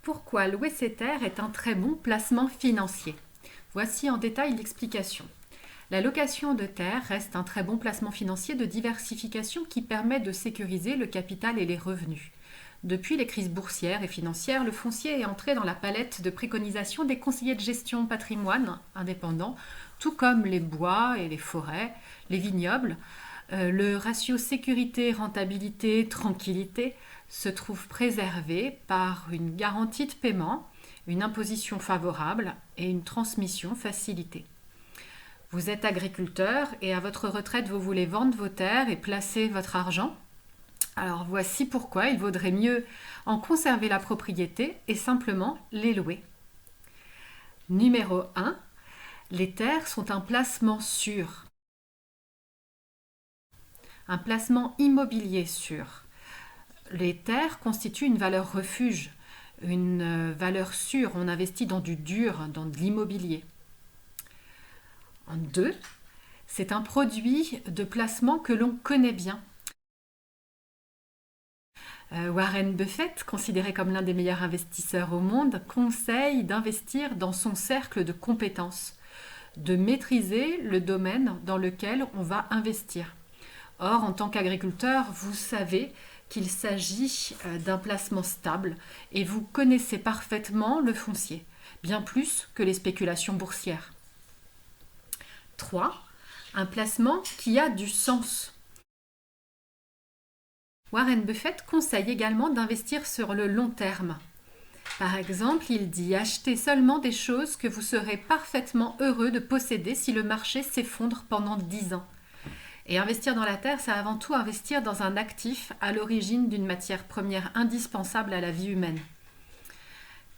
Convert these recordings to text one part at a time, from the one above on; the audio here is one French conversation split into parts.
Pourquoi louer ses terres est un très bon placement financier? Voici en détail l'explication. La location de terres reste un très bon placement financier de diversification qui permet de sécuriser le capital et les revenus. Depuis les crises boursières et financières, le foncier est entré dans la palette de préconisation des conseillers de gestion patrimoine indépendants, tout comme les bois et les forêts, les vignobles. Le ratio sécurité-rentabilité-tranquillité se trouve préservé par une garantie de paiement, une imposition favorable et une transmission facilitée. Vous êtes agriculteur et à votre retraite vous voulez vendre vos terres et placer votre argent. Alors voici pourquoi il vaudrait mieux en conserver la propriété et simplement les louer. Numéro 1. Les terres sont un placement sûr. Un placement immobilier sûr. Les terres constituent une valeur refuge, une valeur sûre. On investit dans du dur, dans de l'immobilier. En 2, c'est un produit de placement que l'on connaît bien. Warren Buffett, considéré comme l'un des meilleurs investisseurs au monde, conseille d'investir dans son cercle de compétences, de maîtriser le domaine dans lequel on va investir. Or, en tant qu'agriculteur, vous savez qu'il s'agit d'un placement stable et vous connaissez parfaitement le foncier, bien plus que les spéculations boursières. 3. Un placement qui a du sens. Warren Buffett conseille également d'investir sur le long terme. Par exemple, il dit achetez seulement des choses que vous serez parfaitement heureux de posséder si le marché s'effondre pendant 10 ans. Et investir dans la terre, c'est avant tout investir dans un actif à l'origine d'une matière première indispensable à la vie humaine.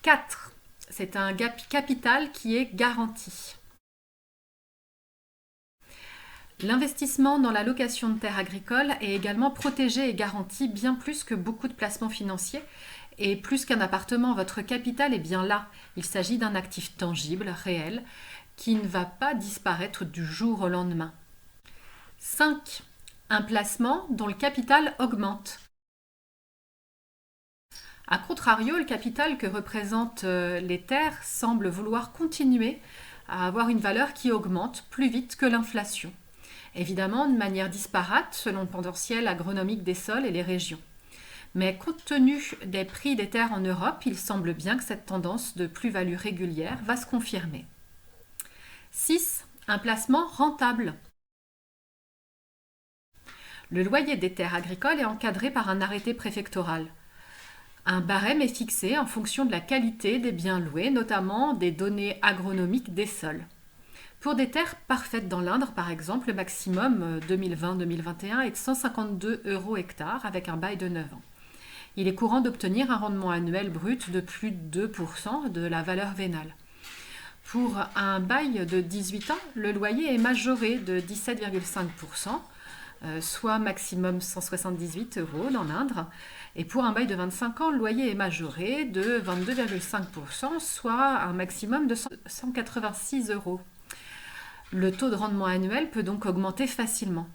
4. C'est un capital qui est garanti. L'investissement dans la location de terres agricoles est également protégé et garanti bien plus que beaucoup de placements financiers. Et plus qu'un appartement, votre capital est bien là. Il s'agit d'un actif tangible, réel, qui ne va pas disparaître du jour au lendemain. 5. Un placement dont le capital augmente. A contrario, le capital que représentent les terres semble vouloir continuer à avoir une valeur qui augmente plus vite que l'inflation. Évidemment, de manière disparate selon le potentiel agronomique des sols et les régions. Mais compte tenu des prix des terres en Europe, il semble bien que cette tendance de plus-value régulière va se confirmer. 6. Un placement rentable. Le loyer des terres agricoles est encadré par un arrêté préfectoral. Un barème est fixé en fonction de la qualité des biens loués, notamment des données agronomiques des sols. Pour des terres parfaites dans l'Indre, par exemple, le maximum 2020-2021 est de 152 € hectare avec un bail de 9 ans. Il est courant d'obtenir un rendement annuel brut de plus de 2% de la valeur vénale. Pour un bail de 18 ans, le loyer est majoré de 17,5%, soit maximum 178 € dans l'Indre. Et pour un bail de 25 ans, le loyer est majoré de 22,5%, soit un maximum de 186 €. Le taux de rendement annuel peut donc augmenter facilement.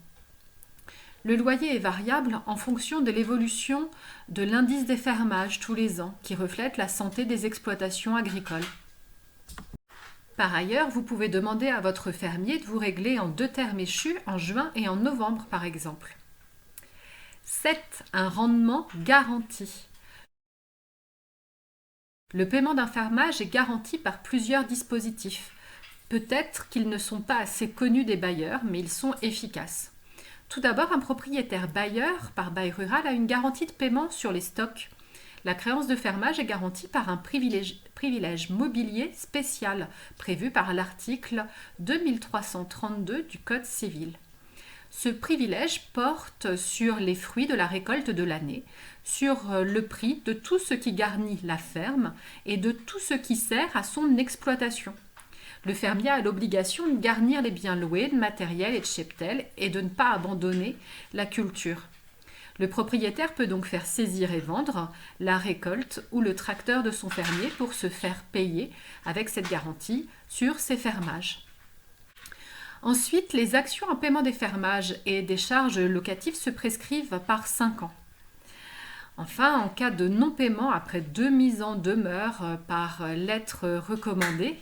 Le loyer est variable en fonction de l'évolution de l'indice des fermages tous les ans, qui reflète la santé des exploitations agricoles. Par ailleurs, vous pouvez demander à votre fermier de vous régler en 2 termes échus en juin et en novembre, par exemple. 7. Un rendement garanti. Le paiement d'un fermage est garanti par plusieurs dispositifs. Peut-être qu'ils ne sont pas assez connus des bailleurs, mais ils sont efficaces. Tout d'abord, un propriétaire bailleur par bail rural a une garantie de paiement sur les stocks. La créance de fermage est garantie par un privilège mobilier spécial prévu par l'article 2332 du Code civil. Ce privilège porte sur les fruits de la récolte de l'année, sur le prix de tout ce qui garnit la ferme et de tout ce qui sert à son exploitation. Le fermier a l'obligation de garnir les biens loués de matériel et de cheptel et de ne pas abandonner la culture. Le propriétaire peut donc faire saisir et vendre la récolte ou le tracteur de son fermier pour se faire payer avec cette garantie sur ses fermages. Ensuite, les actions en paiement des fermages et des charges locatives se prescrivent par 5 ans. Enfin, en cas de non-paiement après 2 mises en demeure par lettre recommandée,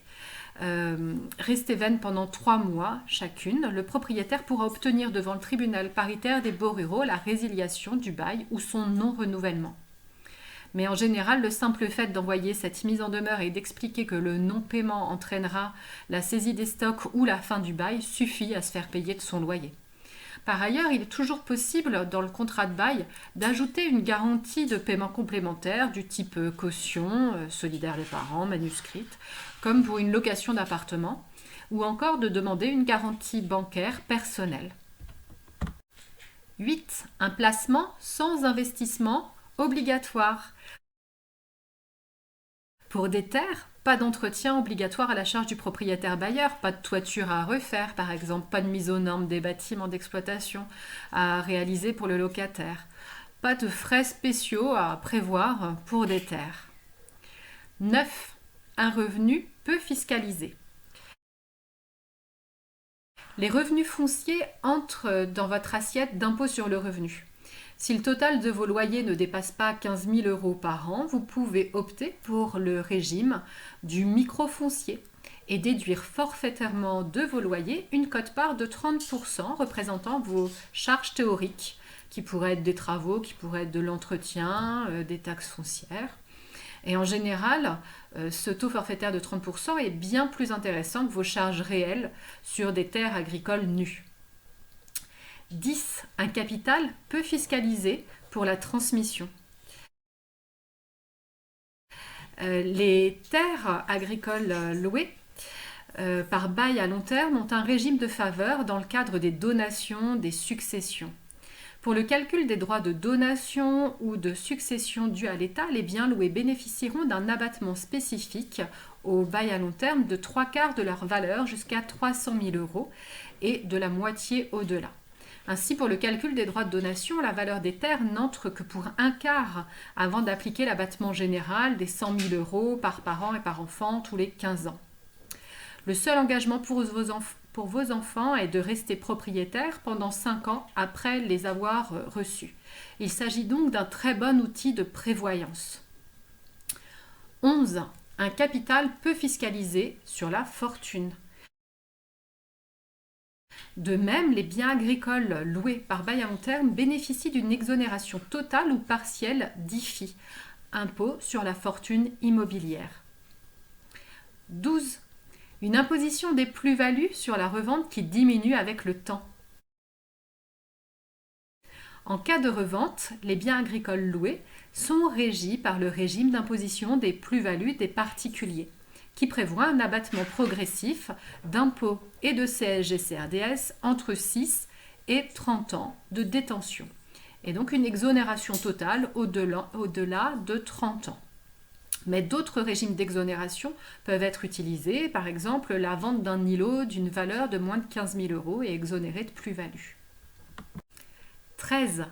restées vaines pendant 3 mois chacune, le propriétaire pourra obtenir devant le tribunal paritaire des baux ruraux la résiliation du bail ou son non-renouvellement. Mais en général, le simple fait d'envoyer cette mise en demeure et d'expliquer que le non-paiement entraînera la saisie des stocks ou la fin du bail suffit à se faire payer de son loyer. Par ailleurs, il est toujours possible, dans le contrat de bail, d'ajouter une garantie de paiement complémentaire du type caution, solidaire des parents, manuscrite, comme pour une location d'appartement, ou encore de demander une garantie bancaire personnelle. 8. Un placement sans investissement obligatoire. Pour des terres, pas d'entretien obligatoire à la charge du propriétaire bailleur, pas de toiture à refaire par exemple, pas de mise aux normes des bâtiments d'exploitation à réaliser pour le locataire, pas de frais spéciaux à prévoir pour des terres. 9. Un revenu peu fiscalisé. Les revenus fonciers entrent dans votre assiette d'impôt sur le revenu. Si le total de vos loyers ne dépasse pas 15 000 euros par an, vous pouvez opter pour le régime du microfoncier et déduire forfaitairement de vos loyers une quote-part de 30% représentant vos charges théoriques, qui pourraient être des travaux, qui pourraient être de l'entretien, des taxes foncières. Et en général, ce taux forfaitaire de 30% est bien plus intéressant que vos charges réelles sur des terres agricoles nues. 10. Un capital peu fiscalisé pour la transmission. Les terres agricoles louées par bail à long terme ont un régime de faveur dans le cadre des donations, des successions. Pour le calcul des droits de donation ou de succession dus à l'État, les biens loués bénéficieront d'un abattement spécifique au bail à long terme de 3/4 de leur valeur jusqu'à 300 000 euros et de la moitié au-delà. Ainsi, pour le calcul des droits de donation, la valeur des terres n'entre que pour 1/4 avant d'appliquer l'abattement général des 100 000 euros par parent et par enfant tous les 15 ans. Le seul engagement pour vos enfants est de rester propriétaires pendant 5 ans après les avoir reçus. Il s'agit donc d'un très bon outil de prévoyance. 11. Un capital peu fiscalisé sur la fortune. De même, les biens agricoles loués par bail à long terme bénéficient d'une exonération totale ou partielle d'IFI, impôt sur la fortune immobilière. 12. Une imposition des plus-values sur la revente qui diminue avec le temps. En cas de revente, les biens agricoles loués sont régis par le régime d'imposition des plus-values des particuliers, qui prévoit un abattement progressif d'impôts et de CSG-CRDS entre 6 et 30 ans de détention, et donc une exonération totale au-delà de 30 ans. Mais d'autres régimes d'exonération peuvent être utilisés, par exemple la vente d'un îlot d'une valeur de moins de 15 000 euros et exonéré de plus-value. 13.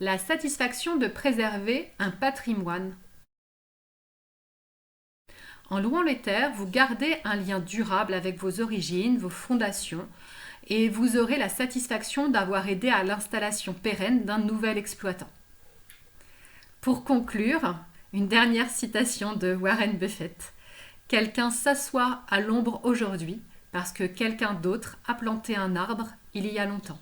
La satisfaction de préserver un patrimoine. En louant les terres, vous gardez un lien durable avec vos origines, vos fondations, et vous aurez la satisfaction d'avoir aidé à l'installation pérenne d'un nouvel exploitant. Pour conclure, une dernière citation de Warren Buffett. « Quelqu'un s'assoit à l'ombre aujourd'hui parce que quelqu'un d'autre a planté un arbre il y a longtemps. »